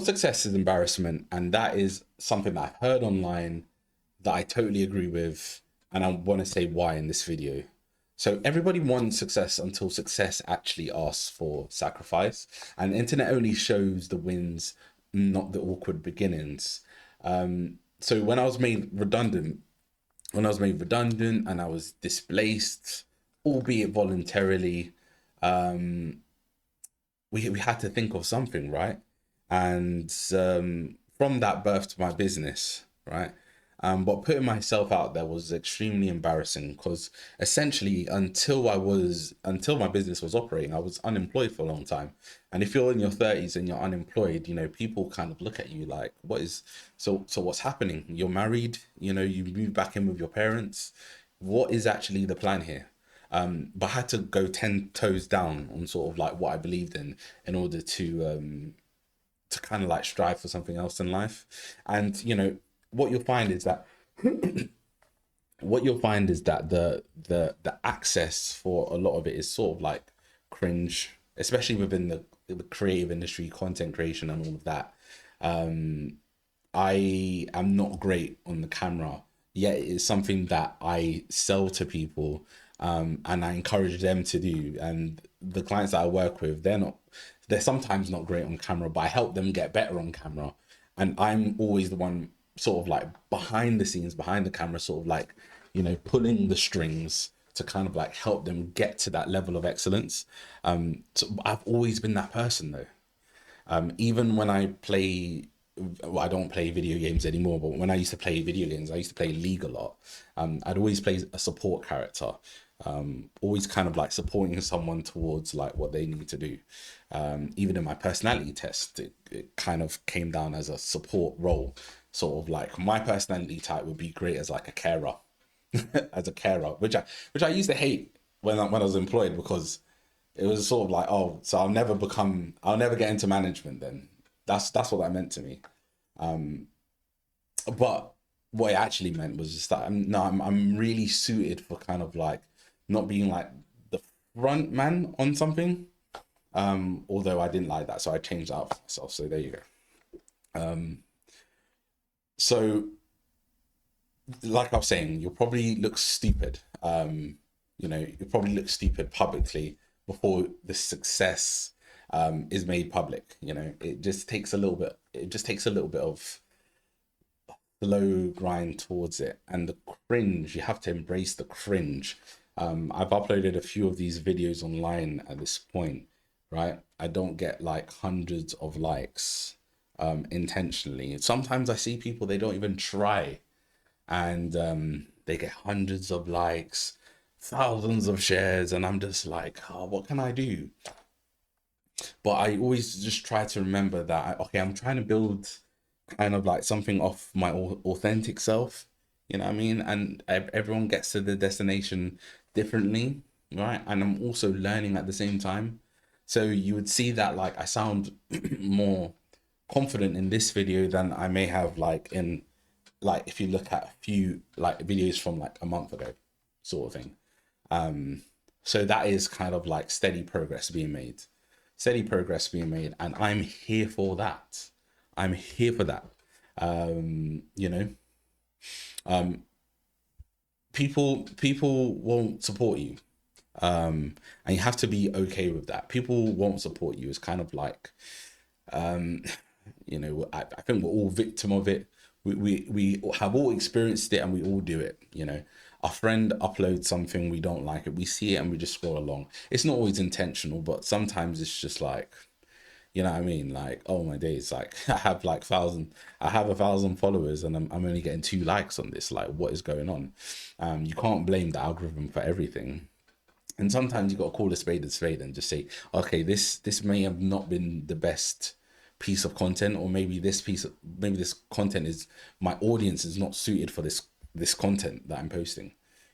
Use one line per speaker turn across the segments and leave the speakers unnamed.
Success is embarrassment, and that is something that I've heard online that I totally agree with, and I want to say why in this video. So everybody wants success until success actually asks for sacrifice, and the internet only shows the wins, not the awkward beginnings. So when I was made redundant and I was displaced, albeit voluntarily, um, we had to think of something, right? And from that birthed my business, right? But putting myself out there was extremely embarrassing because essentially until my business was operating, I was unemployed for a long time. And if you're in your 30s and you're unemployed, people kind of look at you like, what is so what's happening? You're married, you move back in with your parents. What is actually the plan here? But I had to go 10 toes down on sort of like what I believed in order to kind of like strive for something else in life. And what you'll find is that the access for a lot of it is sort of like cringe, especially within the creative industry, content creation, and all of that. I am not great on the camera, yet it is something that I sell to people, and I encourage them to do. And the clients that I work with, they're sometimes not great on camera, but I help them get better on camera. And I'm always the one sort of like behind the scenes, behind the camera, sort of like, pulling the strings to kind of like help them get to that level of excellence. So I've always been that person though. Even when I play, well, I don't play video games anymore, but when I used to play video games, I used to play League a lot. I'd always play a support character, always kind of like supporting someone towards like what they need to do. Even in my personality test, it kind of came down as a support role. Sort of like my personality type would be great as like a carer, as a carer, which I used to hate when I was employed because it was sort of like, oh, so I'll never get into management then. That's what that meant to me. But what it actually meant was just that I'm really suited for kind of like not being like the front man on something. Although I didn't like that, so I changed that up for myself. So there you go. So like I was saying, you'll probably look stupid. You'll probably look stupid publicly before the success is made public. It just takes a little bit. It just takes a little bit of slow grind towards it, and the cringe. You have to embrace the cringe. I've uploaded a few of these videos online at this point, right? I don't get like hundreds of likes intentionally. Sometimes I see people, they don't even try, and they get hundreds of likes, thousands of shares, and I'm just like, oh, what can I do? But I always just try to remember that, okay, I'm trying to build kind of like something off my authentic self, you know what I mean? And everyone gets to the destination differently, right? And I'm also learning at the same time. So you would see that like I sound more confident in this video than I may have like in, like if you look at a few like videos from like a month ago, sort of thing. So that is kind of like steady progress being made, and I'm here for that. I'm here for that. You know, people won't support you, and you have to be okay with that. People won't support you. It's kind of like, I think we're all victim of it. We have all experienced it, and we all do it. A friend uploads something, we don't like it, we see it, and we just scroll along. It's not always intentional, but sometimes it's just like, you know what I mean? Like, oh my days, like I have 1,000 followers, and I'm only getting 2 likes on this. Like, what is going on? You can't blame the algorithm for everything. And sometimes you got to call a spade and just say, okay, this may have not been the best piece of content, or maybe maybe this content is, my audience is not suited for this content that I'm posting.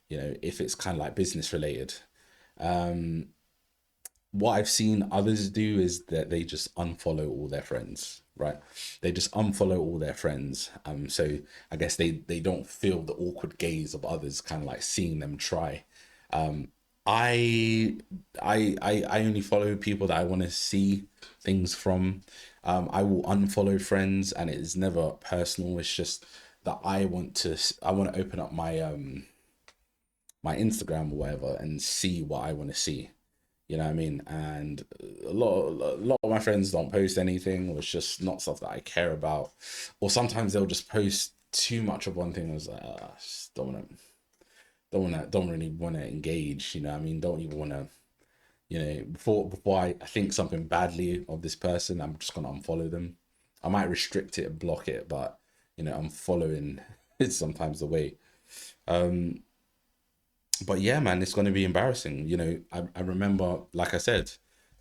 If it's kind of like business related. What I've seen others do is that they just unfollow all their friends, right? They just unfollow all their friends. So I guess they don't feel the awkward gaze of others kind of like seeing them try. I I only follow people that I want to see things from. I will unfollow friends, and it is never personal. It's just that I want to open up my Instagram or whatever and see what I want to see. You know what I mean? And a lot of my friends don't post anything, or it's just not stuff that I care about. Or sometimes they'll just post too much of one thing. I was like, I just don't really want to engage. You know what I mean? Don't even want to, before I think something badly of this person, I'm just gonna unfollow them. I might restrict it and block it, but unfollowing is sometimes the way. But yeah, man, it's going to be embarrassing. I remember, like I said,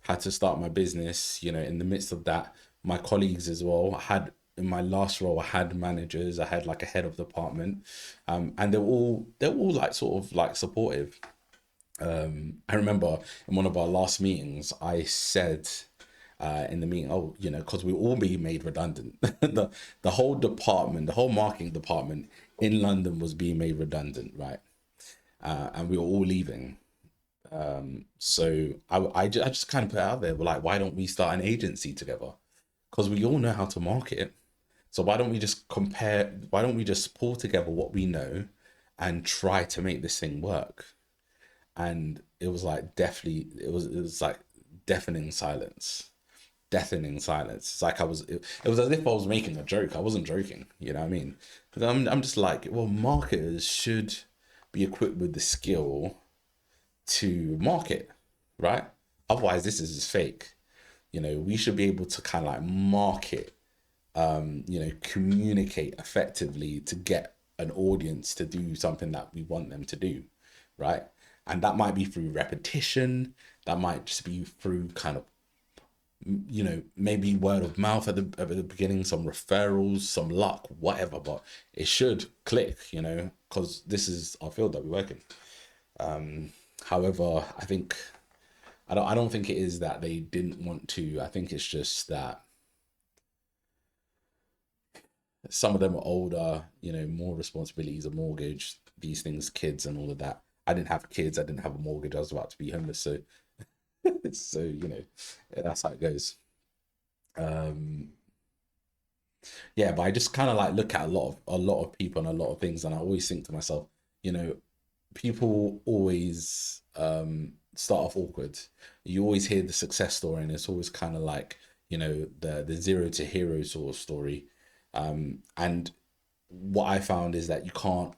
had to start my business. In the midst of that, my colleagues as well, I had in my last role, I had managers, I had like a head of department, and they're all like sort of like supportive. I remember in one of our last meetings, I said in the meeting, oh, because we all be made redundant. The whole department, the whole marketing department in London was being made redundant, right? And we were all leaving. So I just kind of put it out there, like, why don't we start an agency together? Because we all know how to market. So why don't we just compare? Why don't we just pull together what we know and try to make this thing work? And it was like definitely, it was like deafening silence, deafening silence. It's like it was as if I was making a joke. I wasn't joking. You know what I mean? Because I'm just like, well, marketers should be equipped with the skill to market, right? Otherwise, this is just fake. We should be able to kind of like market, communicate effectively to get an audience to do something that we want them to do, right? And that might be through repetition, that might just be through kind of, maybe word of mouth at the beginning, some referrals, some luck, whatever, but it should click, because this is our field that we work in. However, I don't think it is that they didn't want to. I think it's just that some of them are older, more responsibilities, a mortgage, these things, kids, and all of that. I didn't have kids. I didn't have a mortgage. I was about to be homeless, so so that's how it goes. Um, yeah, but I just kind of like look at a lot of people and a lot of things, and I always think to myself, you know, people always start off awkward. You always hear the success story, and it's always kind of like the zero to hero sort of story. And what I found is that you can't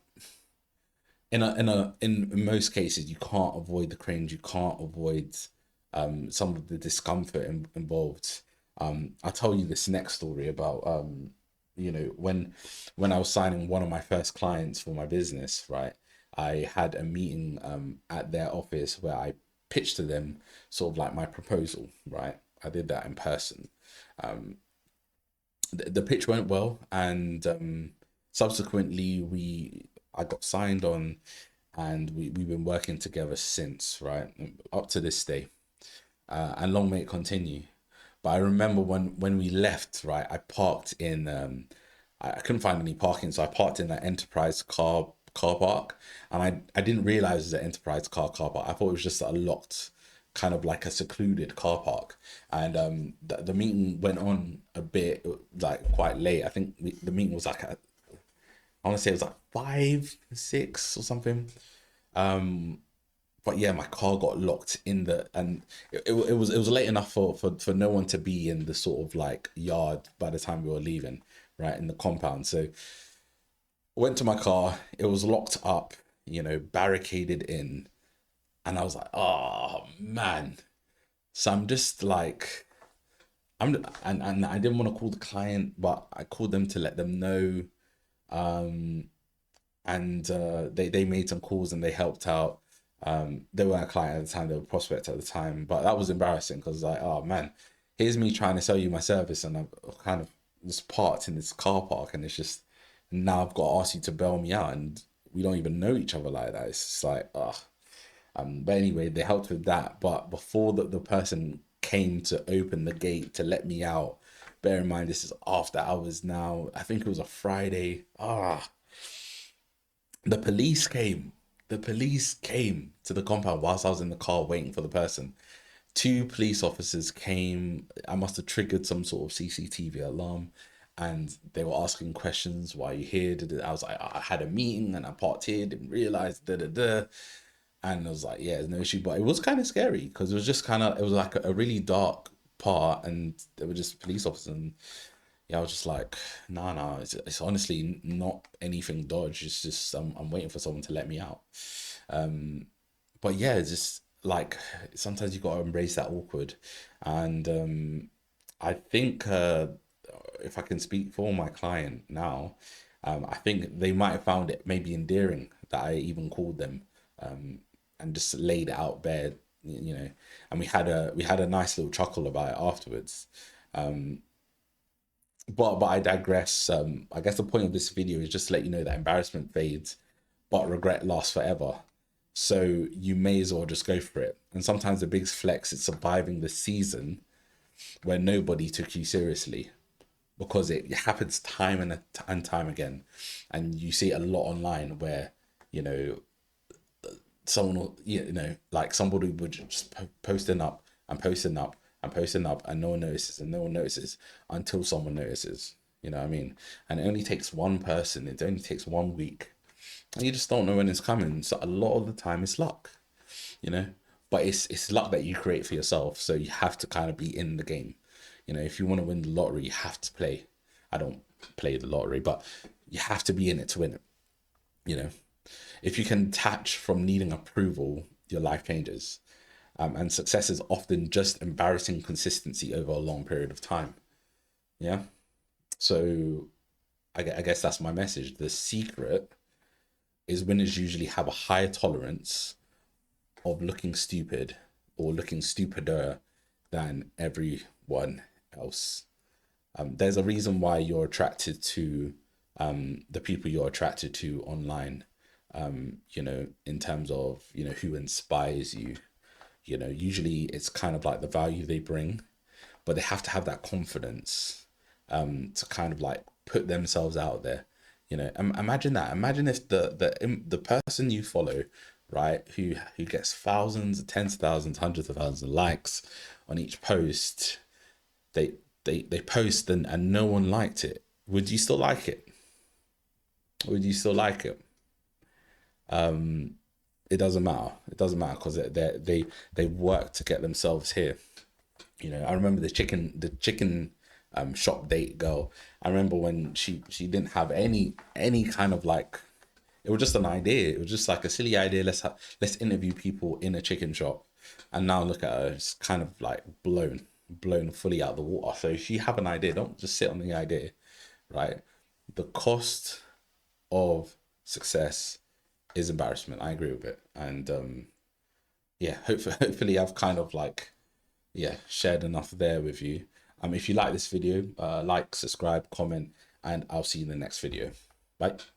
in most cases you can't avoid the cringe, you can't avoid some of the discomfort involved. I'll tell you this next story about when I was signing one of my first clients for my business, right? I had a meeting at their office where I pitched to them sort of like my proposal, right? I did that in person. The pitch went well, and subsequently I got signed on, and we've been working together since, right, up to this day, and long may it continue. But I remember when we left, right, I parked in I couldn't find any parking, so I parked in that enterprise car park, and I didn't realize it was an enterprise car park. I thought it was just a locked, kind of like a secluded car park. And the meeting went on a bit, like quite late. I think the meeting was like I want to say it was like 5, 6 or something. But yeah, my car got locked in and it was late enough for no one to be in the sort of like yard by the time we were leaving, right, in the compound. So I went to my car, it was locked up, barricaded in, and I was like, oh man. So I'm just like, and I didn't want to call the client, but I called them to let them know. And they made some calls and they helped out. They weren't a client at the time; they were a prospect at the time. But that was embarrassing because like, oh man, here's me trying to sell you my service, and I've kind of just parked in this car park, and it's just now I've got to ask you to bail me out, and we don't even know each other like that. It's just like, oh. But anyway, they helped with that. But before the person came to open the gate to let me out, bear in mind this is after hours now. I think it was a Friday. The police came. The police came to the compound whilst I was in the car waiting for the person. Two police officers came. I must have triggered some sort of CCTV alarm, and they were asking questions. Why are you here? I was like, I had a meeting and I parked here. Didn't realize. Da da da. And I was like, yeah, no issue. But it was kind of scary because it was just kind of, it was like a really dark part, and there were just police officers. And yeah, I was just like, nah, it's honestly not anything dodge. It's just I'm waiting for someone to let me out. But yeah, it's just like sometimes you gotta embrace that awkward, and I think if I can speak for my client now, I think they might have found it maybe endearing that I even called them, and just laid it out bare, you know, and we had a nice little chuckle about it afterwards. But I digress. I guess the point of this video is just to let you know that embarrassment fades, but regret lasts forever. So you may as well just go for it. And sometimes the biggest flex is surviving the season where nobody took you seriously, because it happens time and time again, and you see it a lot online where, you know, someone will, like somebody would just posting up and posting up and posting up, and no one notices and no one notices until someone notices. You know what I mean? And it only takes one person. It only takes 1 week, and you just don't know when it's coming. So a lot of the time, it's luck. You know, but it's luck that you create for yourself. So you have to kind of be in the game. You know, if you want to win the lottery, you have to play. I don't play the lottery, but you have to be in it to win it. You know, if you can detach from needing approval, your life changes. And success is often just embarrassing consistency over a long period of time. Yeah. So I guess that's my message. The secret is winners usually have a higher tolerance of looking stupid or looking stupider than everyone else. There's a reason why you're attracted to the people you're attracted to online, in terms of, who inspires you. Usually it's kind of like the value they bring, but they have to have that confidence to kind of like put themselves out there. Imagine that. Imagine if the person you follow, right, who gets thousands, tens of thousands, hundreds of thousands of likes on each post, they post and no one liked it. Would you still like it? Would you still like it? It doesn't matter. It doesn't matter because they work to get themselves here. I remember the chicken shop date girl. I remember when she didn't have any kind of like, it was just an idea. It was just like a silly idea. Let's interview people in a chicken shop, and now look at her. It's kind of like blown fully out of the water. So if you have an idea, don't just sit on the idea, right? The cost of success is embarrassment. I agree with it, and yeah, hopefully I've kind of like, yeah, shared enough there with you. If you like this video, like, subscribe, comment, and I'll see you in the next video. Bye.